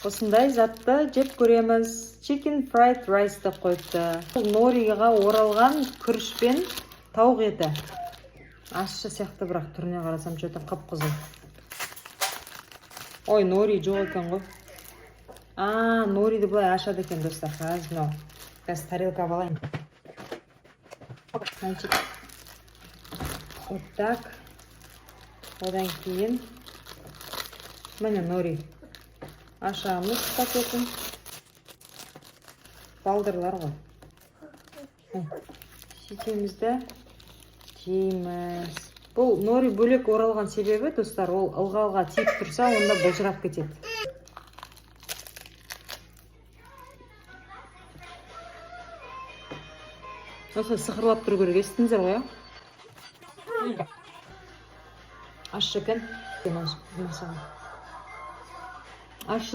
осындай затты жеп көреміз. Chicken fried rice деп қойыпты. Нориға оралған күріш пен тауық еті. Ащы сияқты, бірақ түріне қарасам что-то қып-қызыл. Ой, нори жоқ екен ғой. Нориді бұлай ашады екен, достар. Қазір тарелка алайын. Значит, вот так. Одан кейін міне нори. Ашамыз пакетін. Балдырлар ғой. Сөйтемізді жейміз. Бұл нори бөлек оралған себебі, достар, ол ылғалға тиіп тұрса, онда бұлжырап кетеді. Осы сықырлап тұру керек, естіңіздер ғой, а? Ащы екен. Ащы